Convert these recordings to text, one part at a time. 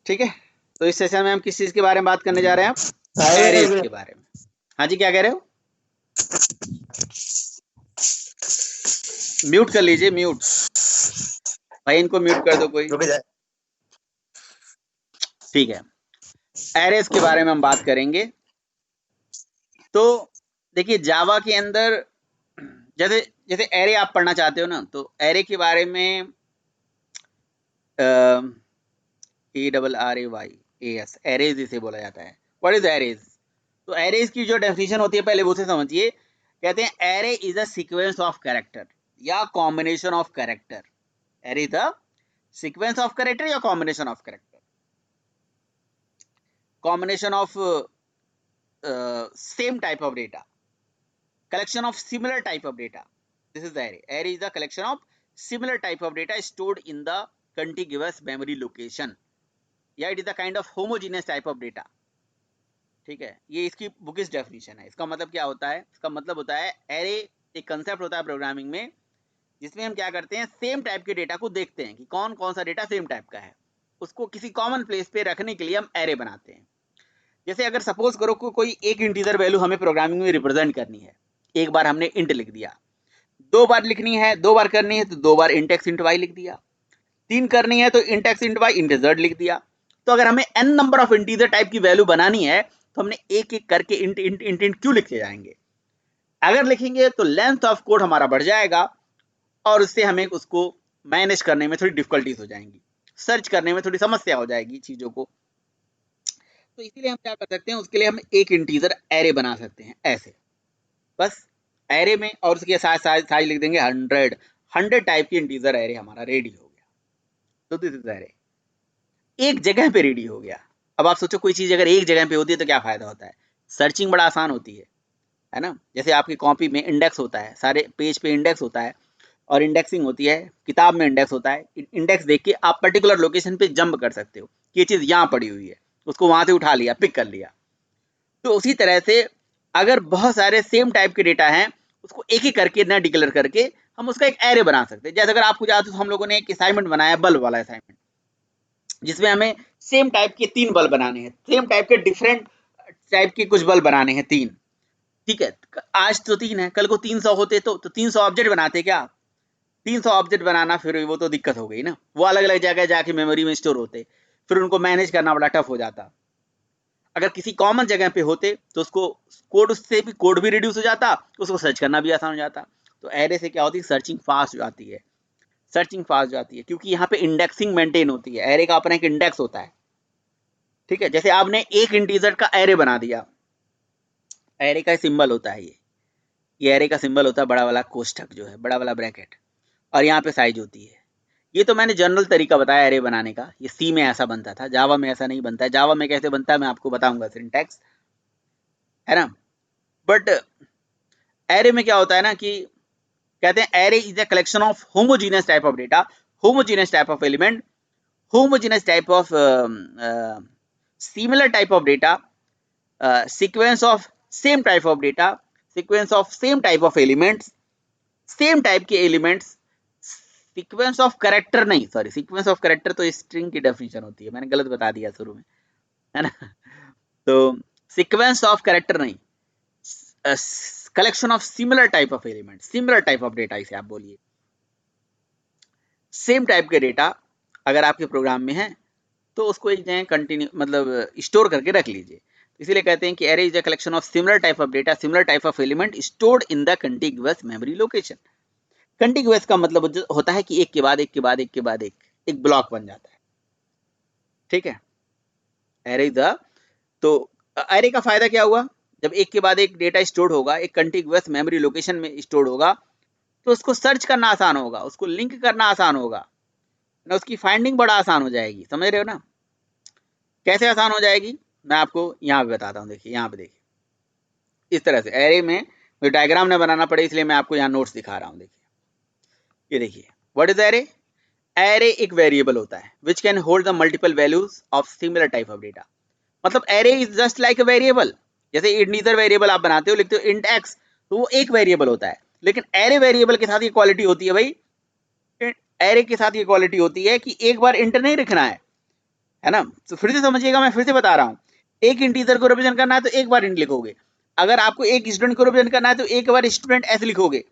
ठीक है, तो इस सेशन में हम किस चीज के बारे में बात करने जा रहे हैं? एरेज के बारे में। हाँ जी, क्या कह रहे हो? म्यूट कर लीजिए, म्यूट भाई, इनको म्यूट कर दो कोई। ठीक है, एरेज के बारे में हम बात करेंगे। तो देखिए, जावा के अंदर जैसे जैसे एरे आप पढ़ना चाहते हो ना, तो एरे के बारे में ARRAYAS एरेज इसे बोला जाता है। What is arrays? तो एरेज की जो डेफिनेशन होती है पहले वो से समझिए। कहते हैं array is a sequence of character या combination of character. Array is a sequence of character या combination of character, combination of same type of data, collection of similar type of data. This is the array. Array is the collection of similar type of data stored in the contiguous memory location. या it is the kind of homogeneous type of data. ठीक है, ये इसकी bookish definition है। इसका मतलब क्या होता है? इसका मतलब होता है एरे एक कंसेप्ट होता है प्रोग्रामिंग में, जिसमें हम क्या करते हैं, सेम टाइप के डेटा को देखते हैं कि कौन कौन सा डेटा सेम टाइप का है, उसको किसी कॉमन प्लेस पे रखने के लिए हम एरे बनाते हैं। जैसे अगर सपोज करो कि कोई एक इंटीजर वैल्यू हमें प्रोग्रामिंग में रिप्रेजेंट करनी है, एक बार हमने इंट लिख दिया, दो बार लिखनी है, दो बार करनी है तो दो बार इंट एक्स इंट वाई लिख दिया, तीन करनी है तो int X int Y int Z लिख दिया। तो अगर हमें n number of integer type की वैल्यू बनानी है तो हमने एक एक करके इंट इंट इंट इंट क्यों लिखते जाएंगे। अगर लिखेंगे तो लेंथ ऑफ कोड हमारा बढ़ जाएगा और उससे हमें उसको मैनेज करने में थोड़ी डिफिकल्टीज हो जाएंगी, सर्च करने में थोड़ी समस्या हो जाएगी चीजों को। तो इसीलिए हम क्या कर सकते हैं, उसके लिए हम एक इंटीजर एरे बना सकते हैं ऐसे, बस एरे में, और उसके साथ साइज लिख देंगे 100 टाइप की इंटीजर एरे हमारा रेडी हो गया। तो दिस इज एरे, एक जगह पे रेडी हो गया। अब आप सोचो कोई चीज अगर एक जगह पे होती है तो क्या फायदा होता है, सर्चिंग बड़ा आसान होती है ना। जैसे आपकी कॉपी में इंडेक्स होता है, सारे पेज पे इंडेक्स होता है और इंडेक्सिंग होती है, किताब में इंडेक्स होता है। इंडेक्स देख के आप पर्टिकुलर लोकेशन पे जंप कर सकते हो कि ये चीज यहाँ पड़ी हुई है, उसको वहां से उठा लिया, पिक कर लिया। तो उसी तरह से अगर बहुत सारे सेम टाइप के डेटा हैं, उसको एक एक करके ना डिक्लेयर करके हम उसका एक एरे बना सकते हैं। जैसे अगर आपको याद हो तो हम लोगों ने एक असाइनमेंट बनाया, बल्ब वाला असाइनमेंट, जिसमें हमें सेम टाइप के 3 बल्ब बनाने हैं, सेम टाइप के डिफरेंट टाइप के कुछ बल्ब बनाने हैं 3। ठीक है, आज तो 3 है, कल को 300 होते तो 300 ऑब्जेक्ट बनाते क्या? 300 ऑब्जेक्ट बनाना फिर वो तो दिक्कत हो गई ना, वो अलग अलग जगह जाके मेमोरी में स्टोर होते, फिर उनको मैनेज करना बड़ा टफ हो जाता। अगर किसी कॉमन जगह पे होते तो उसको कोड, उससे भी कोड भी रिड्यूस हो जाता, उसको सर्च करना भी आसान हो जाता। तो एरे से क्या होती है, सर्चिंग फास्ट हो जाती है, सर्चिंग फास्ट जाती है, क्योंकि यहाँ पे इंडेक्सिंग मेंटेन होती है। एरे का अपना एक इंडेक्स होता है। ठीक है, जैसे आपने एक इंटीजर का एरे बना दिया, एरे का सिंबल होता है ये एरे का सिंबल होता है बड़ा वाला कोष्ठक जो है, बड़ा वाला ब्रैकेट, और यहाँ पे साइज होती है। ये तो मैंने जनरल तरीका बताया एरे बनाने का, ये सी में ऐसा बनता था, जावा में ऐसा नहीं बनता है। जावा में कैसे बनता है मैं आपको बताऊंगा, सिंटैक्स है ना। बट एरे में क्या होता है ना कि कहते हैं array is a collection of homogeneous type of data, homogeneous type of element, homogeneous type of similar type of data, sequence of same type of data, sequence of same type of elements, same type के elements, sequence of character नहीं, sorry, sequence of character तो string की definition होती है, मैंने गलत बता दिया शुरू में, है ना। तो sequence of character नहीं, collection of similar type of elements, similar type of data इसे आप बोलिए। सेम टाइप के डेटा अगर आपके प्रोग्राम में है तो उसको एक जगह कंटिन्यू मतलब स्टोर करके रख लीजिए। इसीलिए कहते हैं कि array is a collection of similar type of data, similar type of element stored in the contiguous memory location. Contiguous का मतलब होता है कि एक के बाद एक के बाद एक के बाद एक ब्लॉक बन जाता है। ठीक है, एरे द, तो एरे का फायदा क्या हुआ, जब एक के बाद एक डेटा स्टोर्ड होगा, एक कंटिगुअस मेमोरी लोकेशन में स्टोर्ड होगा, तो उसको सर्च करना आसान होगा, उसको लिंक करना आसान होगा ना, उसकी फाइंडिंग बड़ा आसान हो जाएगी। समझ रहे हो ना, कैसे आसान हो जाएगी मैं आपको यहाँ पे बताता हूँ। देखिए यहाँ पे देखिए, इस तरह से एरे में मुझे डायग्राम न बनाना पड़े इसलिए मैं आपको यहाँ नोट्स दिखा रहा हूँ। देखिए ये देखिए, व्हाट इज एरे? एरे एक वेरिएबल होता है which can hold the multiple values of similar type of data. मतलब array is just like a variable. जैसे इंटीजर वेरिएबल आप बनाते हो, लिखते हो इंट एक्स, तो वो एक वेरिएबल होता है। लेकिन एरे वेरिएबल के साथ ये क्वालिटी होती है भाई, एरे के साथ ये क्वालिटी होती है कि एक बार इंट नहीं लिखना है, है ना। तो फिर से समझिएगा, मैं फिर से बता रहा हूँ, एक इंटीजर को रिप्रेजेंट करना है तो एक बार इंट लिखोगे, अगर आपको एक स्टूडेंट को रिप्रेजेंट करना है तो एक बार स्टूडेंट ऐसे लिखोगे,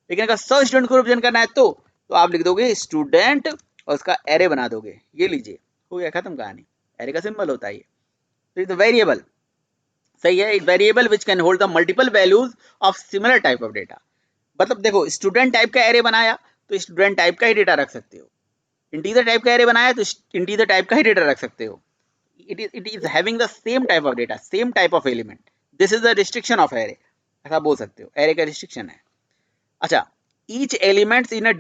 लेकिन अगर 100 स्टूडेंट को रिप्रेजेंट करना है तो आप लिख दोगे स्टूडेंट और उसका एरे बना दोगे। ये लीजिए, हो गया, खत्म कहानी। एरे का सिंबल होता है ये। तो इट्स वेरिएबल, सही है, it variable which can hold the multiple values of similar type of data. मतलब देखो, स्टूडेंट टाइप का एरे बनाया तो स्टूडेंट टाइप का ही डेटा रख सकते हो, इंटीजर टाइप का एरे बनाया तो इंटीजर टाइप का ही डेटा रख सकते हो। it is having the same type of data, same type of element. This is the restriction of array, ऐसा बोल सकते हो, array का restriction है। अच्छा, each elements in a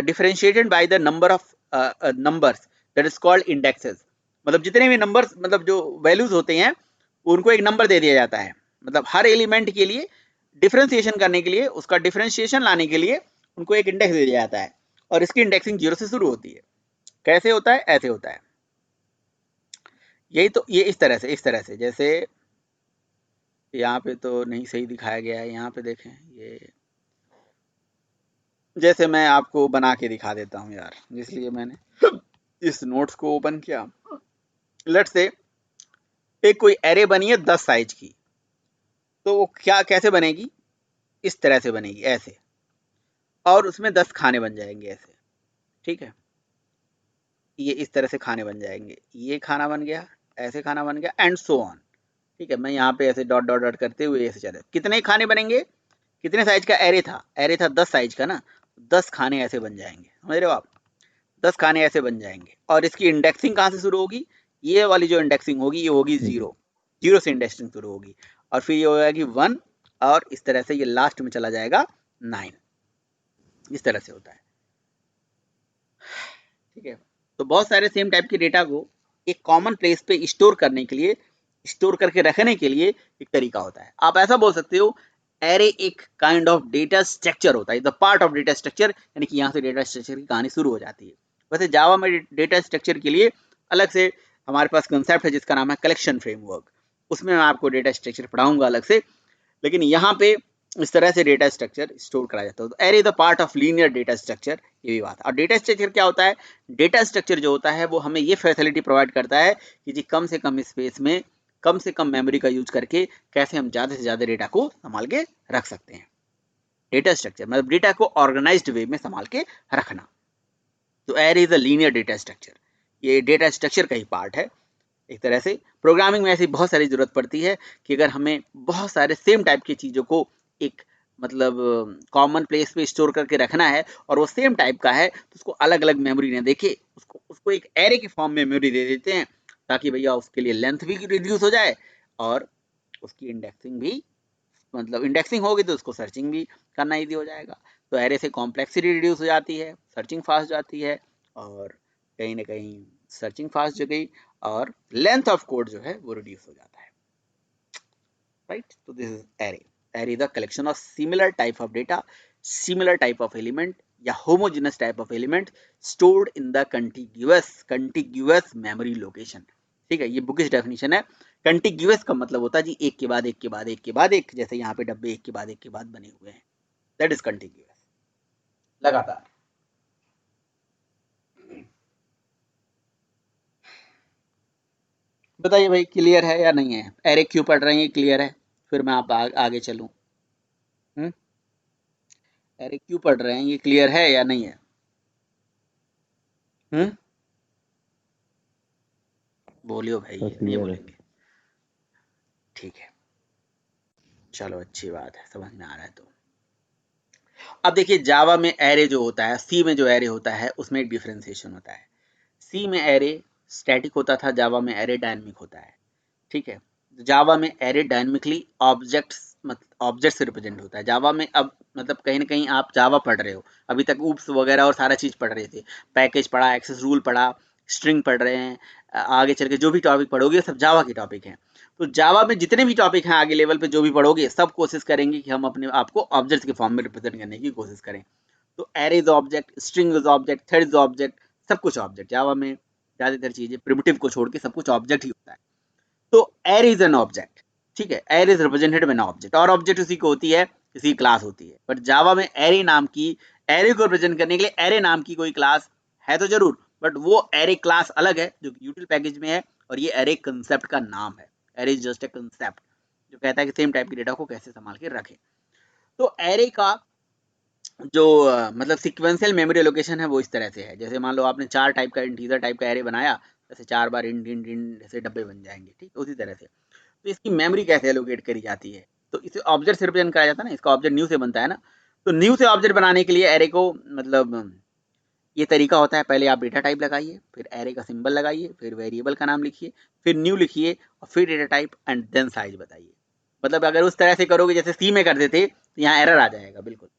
differentiated by the number of numbers that is called indexes। मतलब जितने भी नंबर्स, मतलब जो वैल्यूज होते हैं उनको एक नंबर दे दिया जाता है। मतलब हर एलिमेंट के लिए डिफरेंशिएशन करने के लिए, उसका डिफरेंशिएशन लाने के लिए उनको एक इंडेक्स दे दिया जाता है, और इसकी इंडेक्सिंग 0 से शुरू होती है। कैसे होता है? ऐसे होता है, यही तो, ये इस तरह से जैसे यहाँ पे तो नहीं सही दिखाया गया है, यहाँ पे देखें, ये जैसे मैं आपको बना के दिखा देता हूँ यार, इसलिए मैंने इस नोट्स को ओपन किया। लेट्स से एक कोई एरे बनी है 10 साइज की, तो वो क्या कैसे बनेगी? इस तरह से बनेगी, ऐसे, और उसमें 10 खाने बन जाएंगे ऐसे, ठीक है। ये इस तरह से खाने बन जाएंगे, ये खाना बन गया, ऐसे खाना बन गया, एंड सो ऑन, ठीक है। मैं यहाँ पे ऐसे डॉट डॉट डॉट करते हुए ऐसे चले, कितने खाने बनेंगे? कितने साइज का एरे था? एरे था 10 साइज का ना, 10 खाने ऐसे बन जाएंगे, समझ रहे हो आप? 10 खाने ऐसे बन जाएंगे, और इसकी इंडेक्सिंग कहाँ से शुरू होगी? ये वाली जो इंडेक्सिंग होगी ये होगी 0, 0 से इंडेक्सिंग शुरू होगी, और फिर ये हो जाएगी 1, और इस तरह से ये लास्ट में चला जाएगा 9। इस तरह से होता है, ठीक है। तो बहुत सारे सेम टाइप के डेटा को एक कॉमन प्लेस पे स्टोर करने के लिए, स्टोर करके रखने के लिए एक तरीका होता है। आप ऐसा बोल सकते हो, एरे एक काइंड ऑफ डेटा स्ट्रक्चर होता है, the part of data structure, यानी कि यहाँ से डेटा स्ट्रक्चर की कहानी शुरू हो जाती है। वैसे जावा में डेटा स्ट्रक्चर के लिए अलग से हमारे पास कंसेप्ट है जिसका नाम है कलेक्शन फ्रेमवर्क, उसमें मैं आपको डेटा स्ट्रक्चर पढ़ाऊंगा अलग से, लेकिन यहाँ पे इस तरह से डेटा स्ट्रक्चर स्टोर करा जाता है। तो array the part of linear data structure, ये भी बात है। और डेटा स्ट्रक्चर क्या होता है? डेटा स्ट्रक्चर जो होता है वो हमें ये फैसिलिटी प्रोवाइड करता है कि जी कम से कम स्पेस में कम से कम मेमोरी का यूज करके कैसे हम ज़्यादा से ज़्यादा डेटा को संभाल के रख सकते हैं। डेटा स्ट्रक्चर मतलब डेटा को ऑर्गेनाइज्ड वे में संभाल के रखना। तो array is a linear data structure, ये डेटा स्ट्रक्चर का ही पार्ट है। एक तरह से प्रोग्रामिंग में ऐसी बहुत सारी जरूरत पड़ती है कि अगर हमें बहुत सारे सेम टाइप की चीज़ों को एक मतलब कॉमन प्लेस पे स्टोर करके रखना है, और वो सेम टाइप का है, तो उसको अलग अलग मेमोरी ना देके उसको उसको एक एरे के फॉर्म में मेमोरी दे देते हैं, ताकि भैया उसके लिए लेंथ भी रिड्यूस हो जाए, और उसकी इंडेक्सिंग भी, मतलब इंडेक्सिंग होगी तो उसको सर्चिंग भी करना ईजी हो जाएगा। तो एरे से कॉम्प्लेक्सिटी रिड्यूस हो जाती है, सर्चिंग फास्ट जाती है, और कहीं ना कहीं सर्चिंग फास्ट जो गई, और लेंथ ऑफ कोड जो है वो रिड्यूस हो जाता है, राइट। तो this is array. Array is the collection of similar type of data, similar type of element या homogeneous type of element stored in the contiguous memory location, ठीक है। ये बुकिश डेफिनेशन है। कंटिग्यूअस का मतलब होता है जी एक के बाद एक के बाद एक के बाद एक, जैसे यहाँ पे डब्बे एक के बाद एक के बाद बने हुए हैं, दैट इज कंटिग्यूअस, लगातार। बताइए भाई, क्लियर है या नहीं है? एरे क्यों पढ़ रहे हैं, क्लियर है? फिर मैं आप आगे चलूं। एरे क्यों पढ़ रहे हैं, ये क्लियर है या नहीं है? हम्म, बोलियो भाई, हाँ, ये नहीं क्लियर है। बोलेंगे? ठीक है, चलो अच्छी बात है, समझ में आ रहा है। तो अब देखिए, जावा में एरे जो होता है, सी में जो एरे होता है उसमें एक डिफरेंशिएशन होता है। सी में एरे स्टैटिक होता था, जावा में एरे डायनेमिक होता है, ठीक है। जावा में एरे डायनेमिकली ऑब्जेक्ट से रिप्रेजेंट होता है। जावा में अब मतलब कहीं ना कहीं आप जावा पढ़ रहे हो, अभी तक ऊप्स वगैरह और सारा चीज़ पढ़ रहे थे, पैकेज पढ़ा, एक्सेस रूल पढ़ा, स्ट्रिंग पढ़ रहे हैं, आगे चल के जो भी टॉपिक पढ़ोगे सब जावा के टॉपिक हैं। तो जावा में जितने भी टॉपिक हैं आगे लेवल पे जो भी पढ़ोगे, सब कोशिश करेंगे कि हम अपने आप को ऑब्जेक्ट के फॉर्म में रिप्रेजेंट करने की कोशिश करें। तो array is object, string is object, thread is object, सब कुछ ऑब्जेक्ट। जावा में ज़्यादातर चीज़ें प्रिमिटिव को छोड़ के सब कुछ ऑब्जेक्ट ही होता है। तो एरे इज एन ऑब्जेक्ट, ठीक है। Array is represented by an object, और ऑब्जेक्ट उसी को होती है, किसी क्लास होती है। बट जावा में एरे नाम की, एरे को रिप्रेजेंट करने के लिए एरे नाम की कोई क्लास है तो जरूर, बट वो एरे क्लास अलग है जो यूटिल पैकेज में है, और ये एरे कंसेप्ट का नाम है। Array is just a concept जो कहता है कि सेम टाइप की डेटा को कैसे संभाल के रखें। तो एरे का जो मतलब सिक्वेंशियल मेमोरी एलोकेशन है वो इस तरह से है, जैसे मान लो आपने 4 टाइप का इंटीजर टाइप का एरे बनाया, जैसे 4 बार इंट इंट इंट जैसे डब्बे बन जाएंगे, ठीक, उसी तरह से। तो इसकी मेमोरी कैसे एलोकेट करी जाती है, तो इसे ऑब्जेक्ट से रिप्रेजेंट करा जाता है ना, इसका ऑब्जेक्ट न्यू से बनता है ना। तो न्यू से ऑब्जेक्ट बनाने के लिए एरे को मतलब ये तरीका होता है, पहले आप डेटा टाइप लगाइए, फिर एरे का सिंबल लगाइए, फिर वेरिएबल का नाम लिखिए, फिर न्यू लिखिए, और फिर data type and then size बताइए। मतलब अगर उस तरह से करोगे जैसे सी में करते थे तो यहाँ एरर आ जाएगा बिल्कुल।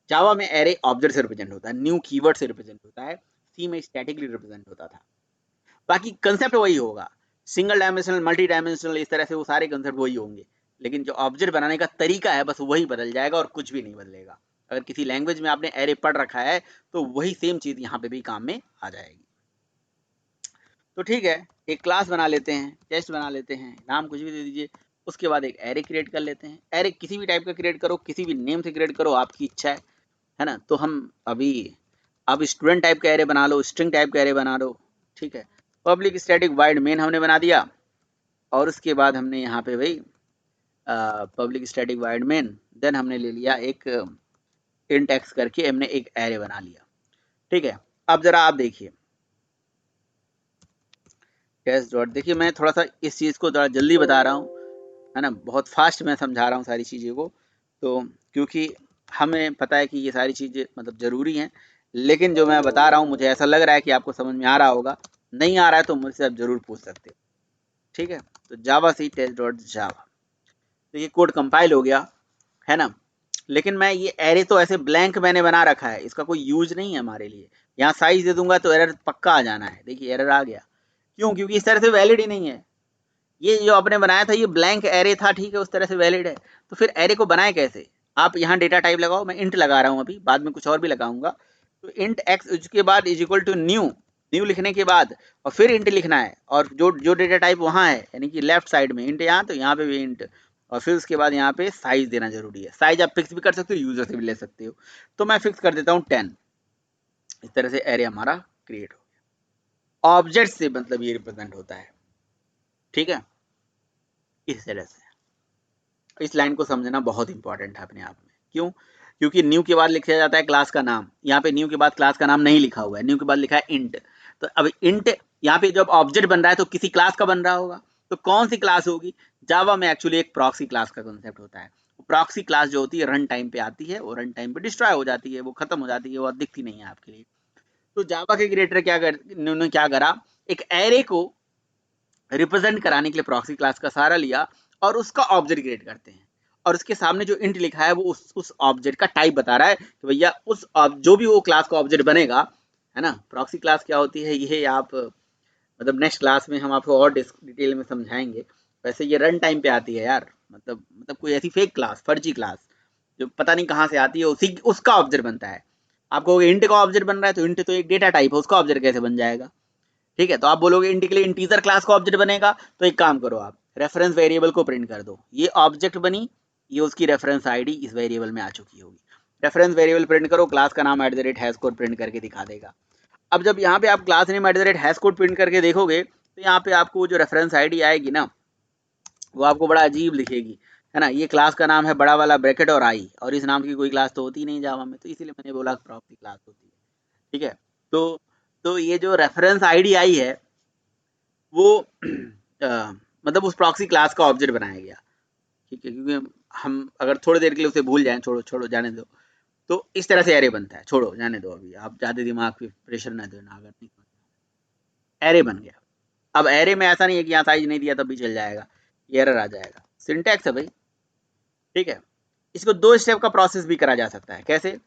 जावा में एरे ऑब्जेक्ट से रिप्रेजेंट होता है, न्यू कीवर्ड से रिप्रेजेंट होता है, सी में स्टैटिकली रिप्रेजेंट होता था। बाकी कंसेप्ट वही होगा, सिंगल डायमेंशनल, मल्टी डायमेंशनल, इस तरह से वो सारे कंसेप्ट वही होंगे, लेकिन जो ऑब्जेक्ट बनाने का तरीका है बस वही बदल जाएगा और कुछ भी नहीं बदलेगा। अगर किसी लैंग्वेज में आपने एरे पढ़ रखा है तो वही सेम चीज यहाँ पे भी काम में आ जाएगी। तो ठीक है, एक क्लास बना लेते हैं, टेस्ट बना लेते हैं, नाम कुछ भी दे दीजिए, उसके बाद एक एरे क्रिएट कर लेते हैं। एरे किसी भी टाइप का क्रिएट करो, किसी भी नेम से क्रिएट करो, आपकी इच्छा है ना। तो हम अभी अब स्टूडेंट टाइप का एरे बना लो, स्ट्रिंग टाइप का एरे बना लो, ठीक है। पब्लिक स्टैटिक वाइड मेन हमने बना दिया, और उसके बाद हमने यहाँ पे भाई public static void main, then हमने ले लिया एक इंट एक्स करके हमने एक एरे बना लिया, ठीक है। अब जरा आप देखिए टेस्ट डॉट, देखिए मैं थोड़ा सा इस चीज़ को थोड़ा जल्दी बता रहा हूँ, है ना, बहुत फास्ट मैं समझा रहा हूँ सारी चीज़ों को, तो क्योंकि हमें पता है कि ये सारी चीज़ें मतलब ज़रूरी हैं, लेकिन जो मैं बता रहा हूँ मुझे ऐसा लग रहा है कि आपको समझ में आ रहा होगा, नहीं आ रहा है तो मुझसे आप ज़रूर पूछ सकते हो, ठीक है। तो जावा सी टेस्ट डॉट जावा, तो ये कोड कंपाइल हो गया, है ना। लेकिन मैं ये एरे तो ऐसे ब्लैंक मैंने बना रखा है, इसका कोई यूज नहीं है हमारे लिए। यहाँ साइज दे दूंगा तो एरर पक्का आ जाना है, देखिए एरर आ गया, क्यों, क्योंकि इस तरह से वैलिड ही नहीं है। ये जो आपने बनाया था ये ब्लैंक एरे था, ठीक है, उस तरह से वैलिड है। तो फिर एरे को बनाए कैसे, आप यहाँ डेटा टाइप लगाओ, मैं इंट लगा रहा हूँ अभी, बाद में कुछ और भी लगाऊंगा। तो इंट एक्स उसके बाद is equal to new, new लिखने के बाद और फिर इंट लिखना है, और जो जो डेटा टाइप वहाँ है यानी कि लेफ्ट साइड में इंट, यहाँ तो यहाँ पे भी इंट, और फिर उसके बाद यहाँ पे साइज देना जरूरी है। साइज आप फिक्स भी कर सकते हो, यूजर से भी ले सकते हो, तो मैं फिक्स कर देता हूँ 10। इस तरह से एरे हमारा क्रिएट हो गया, ऑब्जेक्ट से मतलब ये रिप्रेजेंट होता है, ठीक है, इस तरह से। इस लाइन को समझना बहुत इंपॉर्टेंट है अपने आप में, क्यों, क्योंकि न्यू के बाद लिखा जाता है क्लास का नाम, यहाँ पे न्यू के बाद क्लास का नाम नहीं लिखा हुआ है, न्यू के बाद लिखा है इंट। तो अब इंट यहाँ पे जब ऑब्जेक्ट बन रहा है तो किसी क्लास का बन रहा होगा, तो कौन सी क्लास होगी, जावा में एक्चुअली एक प्रॉक्सी क्लास का कंसेप्ट होता है। प्रॉक्सी क्लास जो होती है रन टाइम पे आती है, वो रन टाइम पे डिस्ट्रॉय हो जाती है, वो खत्म हो जाती है, वो दिखती नहीं है आपके लिए। तो जावा के क्रिएटर उन्होंने क्या करा, एक एरे को रिप्रेजेंट कराने के लिए प्रॉक्सी क्लास का सहारा लिया, और उसका ऑब्जेक्ट क्रिएट करते हैं, और उसके सामने जो इंट लिखा है वो उस ऑब्जेक्ट का टाइप बता रहा है कि भैया उस जो भी वो क्लास का ऑब्जेक्ट बनेगा, है ना। प्रॉक्सी क्लास क्या होती है ये आप मतलब नेक्स्ट क्लास में हम आपको और डिटेल में समझाएंगे। वैसे ये रन टाइम पे आती है यार, मतलब कोई ऐसी फेक क्लास, फर्जी क्लास जो पता नहीं कहाँ से आती है, उसी उसका ऑब्जेक्ट बनता है। आपको इंट का ऑब्जेक्ट बन रहा है तो इंट तो एक डेटा टाइप है, उसका ऑब्जेक्ट कैसे बन जाएगा, ठीक है। तो आप बोलोगे इंट के लिए इंटीजर क्लास का ऑब्जेक्ट बनेगा, तो एक काम करो, आप रेफरेंस वेरिएबल को प्रिंट कर दो, ये ऑब्जेक्ट बनी, ये उसकी रेफरेंस आईडी इस वेरिएबल में आ चुकी होगी। रेफरेंस वेरिएबल प्रिंट करो, क्लास का नाम @हैश कोड प्रिंट करके दिखा देगा। अब जब यहाँ पे आप class name @hash code print करके देखोगे तो यहाँ पे आपको जो रेफरेंस आईडी आएगी ना, वो आपको बड़ा अजीब लिखेगी, है ना। ये क्लास का नाम है बड़ा वाला ब्रैकेट और आई, और इस नाम की कोई क्लास तो होती नहीं जावा में, तो इसीलिए मैंने बोला प्रॉक्सी क्लास होती है, ठीक है। तो तो ये जो रेफरेंस आईडी आई है वो मतलब उस प्रॉक्सी क्लास का ऑब्जेक्ट बनाया गया, ठीक है, क्योंकि हम अगर थोड़ी देर के लिए उसे भूल जाएं, छोड़ो छोड़ो जाने दो, तो इस तरह से एरे बनता है, छोड़ो जाने दो, अभी आप ज़्यादा दिमाग पे प्रेशर ना देना, अगर नहीं एरे बन गया। अब एरे में ऐसा नहीं है कि यहाँ साइज नहीं दिया तब भी चल जाएगा, ये एरर आ जाएगा, सिंटैक्स है भाई, ठीक है। इसको 2 स्टेप का प्रोसेस भी करा जा सकता है, कैसे,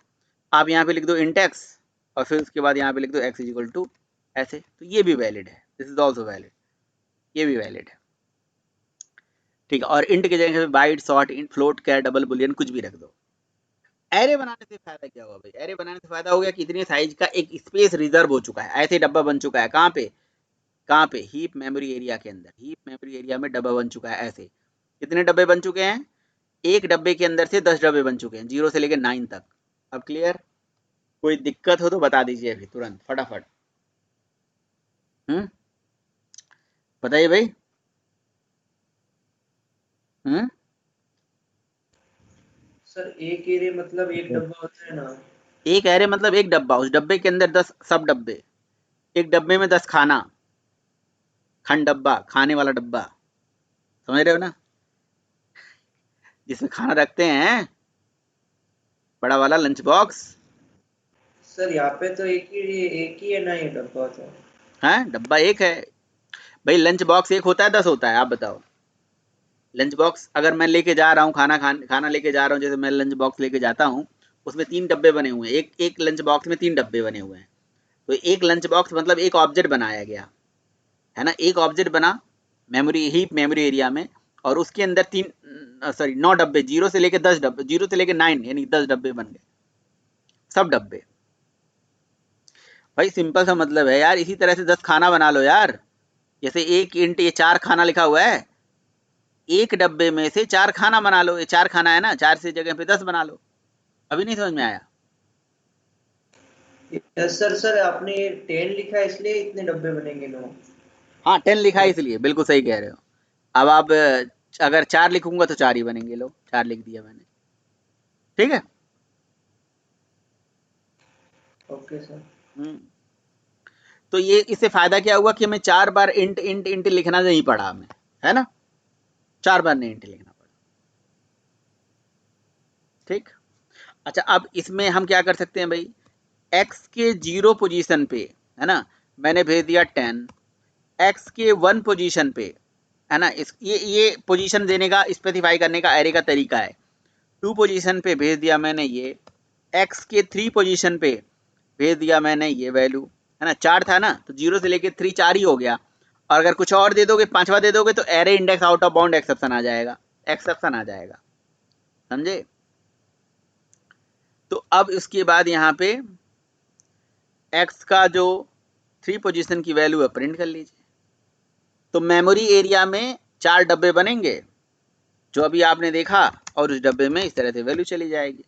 आप यहाँ पे लिख दो इंटेक्स, और फिर उसके बाद यहाँ पे लिख दो एक्स इज इक्वल टू ऐसे, तो ये भी वैलिड है, दिस इज ऑल्सो वैलिड, ये भी वैलिड है, ठीक है। और इंट के जगह पे बाइट, शॉर्ट, इंट, फ्लोट, कैर, डबल, बुलियन कुछ भी रख दो। एरे बनाने से फायदा क्या हुआ भाई, एरे बनाने से फायदा हो गया कि इतने साइज का एक स्पेस रिजर्व हो चुका है, ऐसे डब्बा बन चुका है, कहाँ पे, कहाँ पे, हीप मेमोरी एरिया के अंदर, हीप मेमोरी एरिया में डब्बा बन चुका है ऐसे। कितने डब्बे बन चुके हैं, एक डब्बे के अंदर से 10 डब्बे बन चुके हैं, 0 से लेकर 9 तक। अब क्लियर, कोई दिक्कत हो तो बता दीजिए अभी तुरंत फटाफट। बताइए भाई। हम्म सर एक एरे मतलब एक डब्बा होता है ना। एक एरे मतलब एक डब्बा, उस डब्बे के अंदर 10 सब डब्बे, एक डब्बे में 10 खाना, खंड डब्बा, खाने वाला डब्बा, समझ रहे हो ना, जिसमें खाना रखते हैं, बड़ा वाला लंच बॉक्स। सर यहाँ पे तो एक ही है ना ये डब्बा तो। है डब्बा एक है भाई, लंच बॉक्स एक होता है 10 होता है, आप बताओ। लंच बॉक्स अगर मैं लेके जा रहा हूँ, खाना लेके जा रहा हूँ, जैसे मैं लंच बॉक्स लेके जाता हूँ, उसमें 3 डब्बे बने हुए हैं, एक एक लंच बॉक्स में 3 डब्बे बने हुए हैं। तो एक लंच बॉक्स मतलब एक ऑब्जेक्ट बनाया गया है ना, एक ऑब्जेक्ट बना मेमोरी हीप मेमोरी एरिया में, और उसके अंदर 9 डब्बे, 0 से लेके 10 डब्बे, 0 से लेके 9 यानी 10 डब्बे बन गए, सब डब्बे। भाई सिंपल सा मतलब है यार, इसी तरह से 10 खाना बना लो यार। जैसे एक इंट ये 4 खाना लिखा हुआ है, एक डब्बे में से 4 खाना बना लो, ये 4 खाना है ना, 4 से जगह पे 10 बना लो। अभी नहीं समझ में आया? Yes sir. सर आपने 10 लिखा है इसलिए इतने डब्बे बनेंगे नो। हाँ 10 लिखा है इसलिए, बिल्कुल सही कह रहे हो। अब आप अगर 4 लिखूंगा तो 4 ही बनेंगे, लो 4 लिख दिया मैंने। ठीक है। Okay sir. हम्म तो ये इससे फायदा क्या हुआ कि हमें 4 बार इंट इंट इंट लिखना नहीं पड़ा हमें, है ना, 4 बार नहीं इंट लिखना पड़ा। ठीक। अच्छा अब इसमें हम क्या कर सकते हैं भाई, एक्स के 0 पोजीशन पे, है ना, मैंने भेज दिया 10, एक्स के 1 पोजीशन पे, है ना, इस ये पोजीशन देने का, स्पेसिफाई करने का एरे का तरीका है। 2 पोजीशन पे भेज दिया मैंने ये, एक्स के 3 पोजीशन पे भेज दिया मैंने ये वैल्यू, है ना, 4 था ना, तो 0 से लेके 3 4 ही हो गया। और अगर कुछ और दे दोगे, पांचवा दे दोगे, तो array index out of bound exception आ जाएगा, एक्सेप्शन आ जाएगा, समझे। तो अब इसके बाद यहाँ पे एक्स का जो 3 पोजीशन की वैल्यू है प्रिंट कर लीजिए। तो मेमोरी एरिया में 4 डब्बे बनेंगे, जो अभी आपने देखा, और उस डब्बे में इस तरह से वैल्यू चली जाएगी।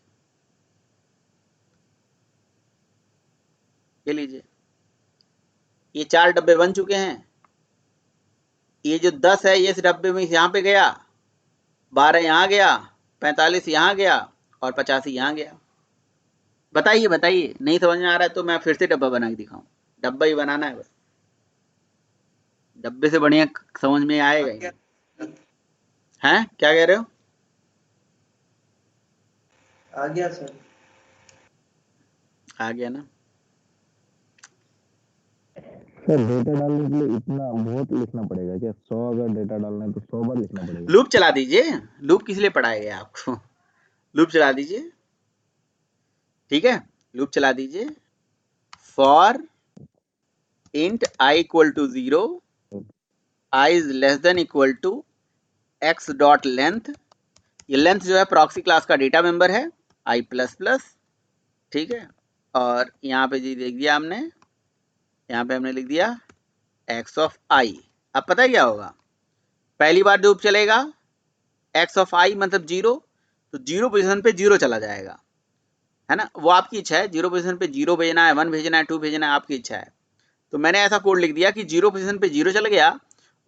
ये लीजिए, ये 4 डब्बे बन चुके हैं। ये जो 10 है ये इस डब्बे में यहाँ पे गया, 12 यहाँ गया, 45 यहाँ गया, और 85 यहाँ गया। बताइए बताइए, नहीं समझ में आ रहा है तो मैं फिर से डब्बा बना के दिखाऊं? डब्बा ही बनाना है बस, डब्बे से बढ़िया समझ में आ आएगा ही गया। नहीं। हैं क्या कह रहे हो? आ गया सर। आ गया ना। सर डेटा डालने के लिए इतना बहुत लिखना पड़ेगा क्या? 100 अगर डेटा डालना है तो 100 बार लिखना पड़ेगा? लूप चला दीजिए, लूप किस लिए पढ़ाएगा आपको, लूप चला दीजिए, ठीक है, लूप चला दीजिए। For int I equal to 0, I is less than equal to X dot length, ये लेंथ जो है प्रॉक्सी क्लास का डेटा मेंबर है, आई प्लस प्लस, ठीक है। और यहाँ पे जी लिख दिया हमने, यहाँ पे हमने लिख दिया एक्स ऑफ आई। अब पता है क्या होगा, पहली बार लूप चलेगा, एक्स ऑफ आई मतलब 0, तो 0 पोजिशन पे 0 चला जाएगा, है ना, वो आपकी इच्छा है, 0 पोजिशन पे 0 भेजना है, 1 भेजना है, 2 भेजना है, आपकी इच्छा है। तो मैंने ऐसा कोड लिख दिया कि 0 पोजिशन पे 0 चला गया,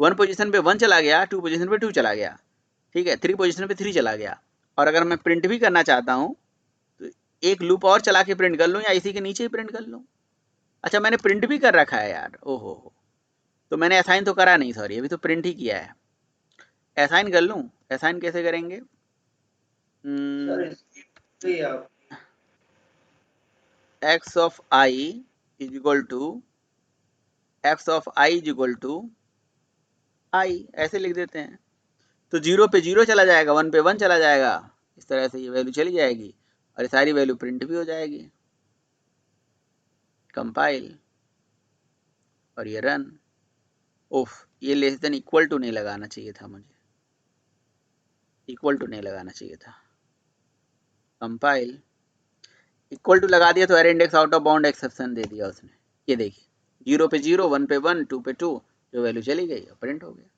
1 पोजिशन पे 1 चला गया, 2 पोजिशन पे 2 चला गया, ठीक है, 3 पोजिशन पे 3 चला गया। और अगर मैं प्रिंट भी करना चाहता हूँ, तो एक लूप और चला के प्रिंट कर लूँ, या इसी के नीचे ही प्रिंट कर लूँ। अच्छा मैंने प्रिंट भी कर रखा है यार, ओहो हो, तो मैंने असाइन तो करा नहीं, सॉरी, अभी तो प्रिंट ही किया है। असाइन कर लूँ? असाइन कैसे करेंगे? सर इसलिए आप। X of I is equal to, X of I is equal to I, ऐसे लिख देते हैं। तो 0 पे 0 चला जाएगा, 1 पे 1 चला जाएगा, इस तरह से ये वैल्यू चली जाएगी, और ये सारी वैल्यू प्रिंट भी हो जाएगी। कंपाइल और ये रन। ओफ, ये लेस देन इक्वल टू नहीं लगाना चाहिए था मुझे, इक्वल टू नहीं लगाना चाहिए था। कंपाइल, इक्वल टू लगा दिया तो array index out of bound exception दे दिया उसने। ये देखिए, 0 पे 0, 1 पे 1, 2 पे 2, जो वैल्यू चली गई प्रिंट हो गया।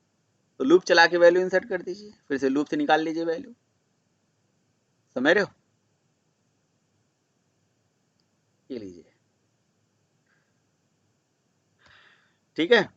तो लूप चला के वैल्यू इंसर्ट कर दीजिए, फिर से लूप से निकाल लीजिए वैल्यू, समझ रहे हो? ये लीजिए, ठीक है।